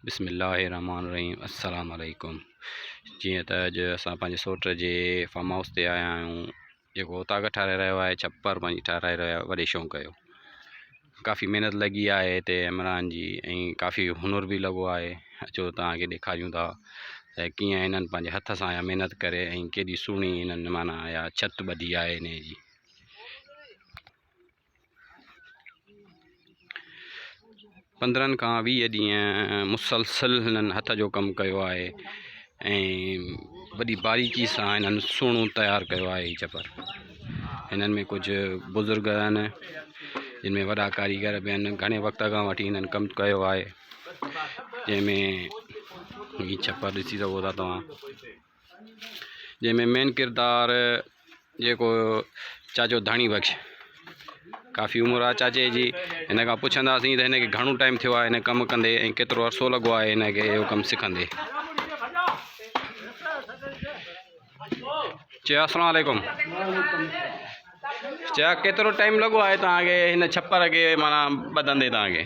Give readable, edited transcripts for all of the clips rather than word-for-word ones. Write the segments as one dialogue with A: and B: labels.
A: बिस्मिल्लाहिर्रहमानिर्रहीम अस्सलाम वालेकुम। जीअं त अॼु असां पंहिंजे सोट जे फार्म हाउस ते आया आहियूं, जेको ताक़त ठाराए रहियो आहे, छप्पर पंहिंजी ठाराए रहियो आहे वॾे शौक़ु जो। काफ़ी महिनत लॻी आहे हिते इमरान जी, ऐं काफ़ी हुनुर बि लॻो आहे। अचो तव्हांखे ॾेखारियूं था त कीअं हिननि पंहिंजे हथ सां महिनत करे ऐं केॾी सुहिणी हिननि माना या छत ॿधी आहे हिन जी। 15 खां 20 ॾींहं मुसलसल हिननि हथ जो कमु कयो आहे ऐं वॾी बारीकी सां हिननि सुहिणो तयारु कयो आहे हीउ छप्पर। हिननि में कुझु बुज़ुर्ग आहिनि जिन में वॾा कारीगर बि आहिनि। घणे वक़्त खां वठी हिननि कमु कयो आहे, जंहिंमें हीउ छप्पर ॾिसी सघो था तव्हां, जंहिंमें मेन किरदारु जेको चाचो धाणी बख़्श। काफ़ी उमिरि आहे चाचे जी। हिन खां पुछंदासीं त हिनखे घणो टाइम थियो आहे हिन कमु कंदे ऐं केतिरो अरसो लॻो आहे हिनखे इहो कमु सिखंदे। चयो अस्सलाम वालेकुम। चयो केतिरो टाइम लॻो आहे तव्हांखे हिन छप्पर खे माना ॿधंदे? तव्हांखे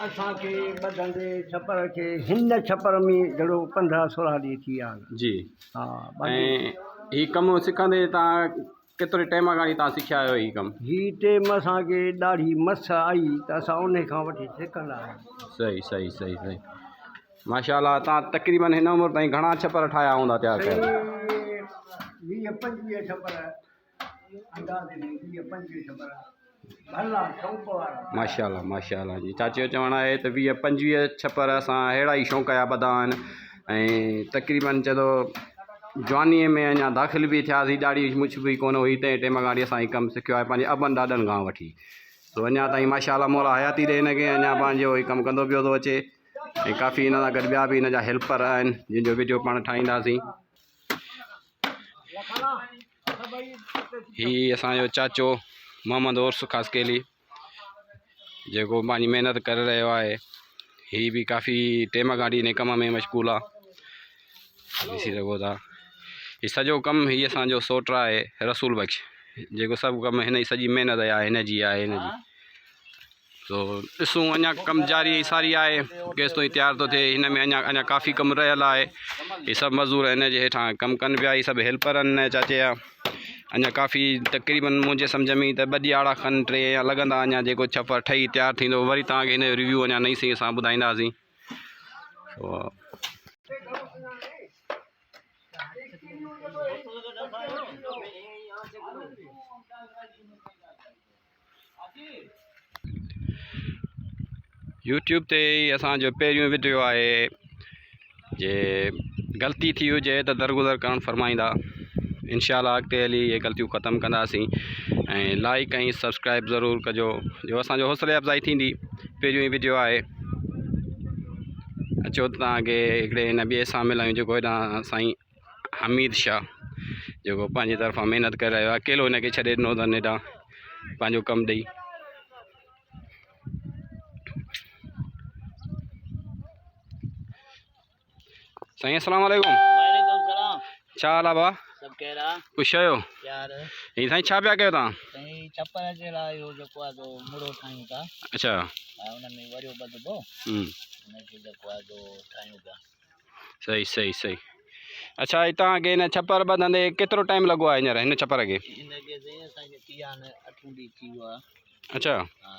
B: असांखे ॿधंदे छप्पर खे हिन छप्पर में घणो 15-16 ॾींहं थी विया आहिनि जी। हा,
A: ऐं हीउ कमु सिखंदे तव्हां केतिरे टाइम खां तव्हां सिखिया आहियो हीउ कमु?
B: हीउ टाइम असांखे ॾाढी मस आई त असां उन खां वठी सिखंदा आहियूं।
A: सही सही सही सही, माशाअल्लाह। तव्हां तक़रीबन हिन उमिरि ताईं घणा छप्पर ठाहिया हूंदा? तयारु कया
B: 20-25 छप्पर, अंदाज़े में 20-25 छप्पर।
A: माशाअल्लाह माशाअल्लाह जी। चाची जो चवणु आहे त 20-25 छप्पर असां अहिड़ा ई शौक़ जा ॿधा आहिनि ऐं तक़रीबन चलो जवानीअ में अञा दाख़िल बि थियासीं, ॾाढी मुछ बि कोन हुई, तंहिं टाइम खां वठी असां हीउ कमु सिखियो आहे पंहिंजे अबनि ॾाॾनि खां वठी। तो अञा ताईं माशाअल्लाह मौला हयाती ॾे हिनखे, अञा पंहिंजो हीउ कमु कंदो पियो थो अचे। ऐं काफ़ी हिन सां गॾु ॿिया बि हिन जा हेल्पर आहिनि जंहिंजो वीडियो पाण ठाहींदासीं। हीउ असांजो चाचो मोहम्मद उर्स ख़ासकेली, जेको पंहिंजी महिनत करे रहियो आहे। हीउ बि काफ़ी टाइम खां वठी हिन कम में मशगूल आहे, ॾिसी सघो था। हीउ सॼो कमु हीउ असांजो सोट आहे रसूल बख़्श, जेको सभु कमु हिन जी सॼी महिनत आहे हिन जी आहे हिन जी। तो ॾिसूं अञा कमु जारी सारी आहे, केसि ताईं तयारु थो थिए। हिन में अञा काफ़ी कमु रहियल आहे। हीउ सभु मज़दूर हिन जे हेठां कमु कनि पिया, हीउ सभु हेल्पर आहिनि चाचे जा। अञा काफ़ी तक़रीबन मुंहिंजे सम्झ में त 2 ॾियारा खनि 3 या लॻंदा अञा, जेको छप्पर ठही तयारु थींदो। वरी तव्हांखे हिन जो रिव्यू अञा नई सही असां ॿुधाईंदासीं। यूट्यूब ते असांजो पहिरियों वीडियो आहे, जे ग़लती थी हुजे त दरगुज़र करणु फरमाईंदा। इंशाअल्लाह अॻिते हली इहे ग़लतियूं ख़तमु कंदासीं। ऐं लाइक ऐं सब्सक्राइब ज़रूरु कजो, जो असांजो हौसले अफ़ज़ाई थींदी। पहिरियों ई वीडियो आहे। अचो तव्हांखे हिकिड़े हिन ॿिए सां मिलायूं, जेको हेॾां साईं हमीद शाह, जेको पंहिंजी तरफ़ां महिनत करे रहियो आहे। अकेलो हिनखे छॾे ॾिनो अथनि हेॾां पंहिंजो कमु ॾेई। साईं अस्सलाम वालेकुम। छा हाल आहे भाउ?
C: सब कह रहा
A: ख़ुशि आहियो?
C: यार
A: हीअ साईं छा पिया कयो तव्हां?
C: साईं छप्पर जे लाइ इहो जेको आहे जो मुड़ो ठाहियूं था।
A: अच्छा,
C: हुन में वरियो ॿधबो, हुनखे जेको आहे जो ठाहियूं पिया।
A: सही सही सही। अच्छा, तव्हांखे हिन छप्पर ॿधंदे केतिरो टाइम लॻो आहे हींअर हिन छप्पर खे?
C: हिनखे साईं असांखे थी विया आहिनि 8 ॾींहं थी वियो आहे।
A: अच्छा,
C: हा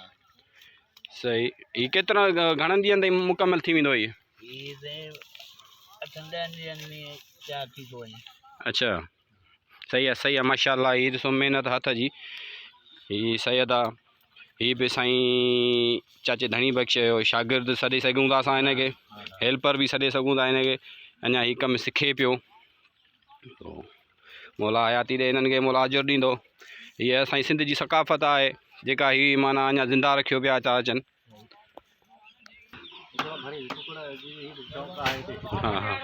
A: सही। हीउ केतिरा घणनि ॾींहंनि ताईं मुकमल थी वेंदो हीउ?
C: हीउ साईं 8-10 ॾींहंनि में तयारु थी थो वञे।
A: अच्छा, सही आहे सही आहे माशाअल्लाह। हीअ ॾिसो महिनत हथ जी, हीअ सैयद आहे। हीअ बि साईं चाचे धणी बख़्श जो शागिर्द सॾे सघूं था असां हिनखे, हेल्पर बि सॾे सघूं था हिनखे। अञा हीउ कमु सिखे पियो। मौला हयाती ॾे हिननि खे, मौला अजुर ॾींदो। हीअ असांजी सिंध जी सकाफ़त आहे, जेका हीअ माना अञा ज़िंदा रखियो पिया था अचनि। हाँ हाँ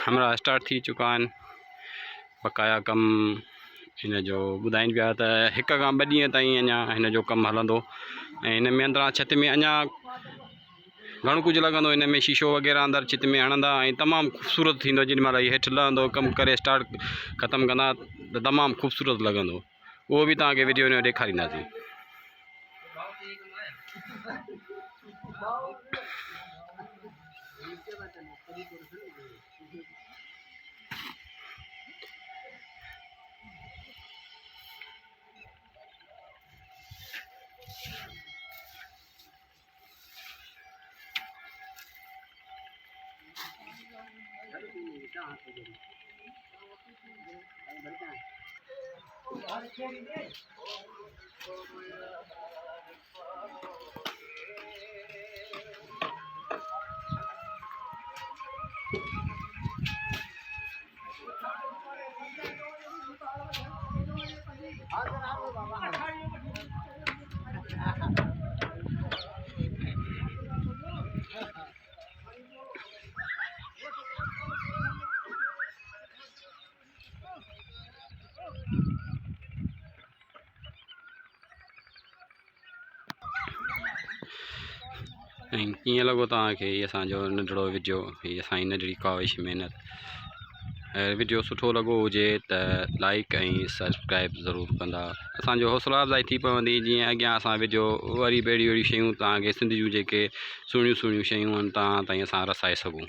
A: हमारा स्टार्ट थी चुका आहिनि। बकाया कम इन जो ॿुधाइनि पिया त 1 खां 2 ॾींहं ताईं अञा हिन जो कमु हलंदो ऐं हिन में अंदरां छित में अञा घणो कुझु लॻंदो। हिन में शीशो वग़ैरह अंदरि छित में हणंदा ऐं तमामु ख़ूबसूरत थींदो। जेॾी महिल हेठि लहंदो कमु करे स्टार्ट ख़तमु कंदा त तमामु ख़ूबसूरत लॻंदो। उहो बि तव्हांखे वीडियो में ॾेखारींदासीं। ऐं कीअं लॻो तव्हांखे हीअ असांजो नंढिड़ो वीडियो, हीअ असांजी नंढड़ी काविश महिनत। वीडियो सुठो लॻो हुजे त लाइक ऐं सब्सक्राइब ज़रूरु कंदा। असांजो हौसला अफ़ज़ाई थी पवंदी जीअं अॻियां असां वीडियो वरी ॿेड़ी शयूं तव्हांखे सिंध जूं जेके सुहिणियूं शयूं आहिनि तव्हां ताईं असां रसाए सघूं।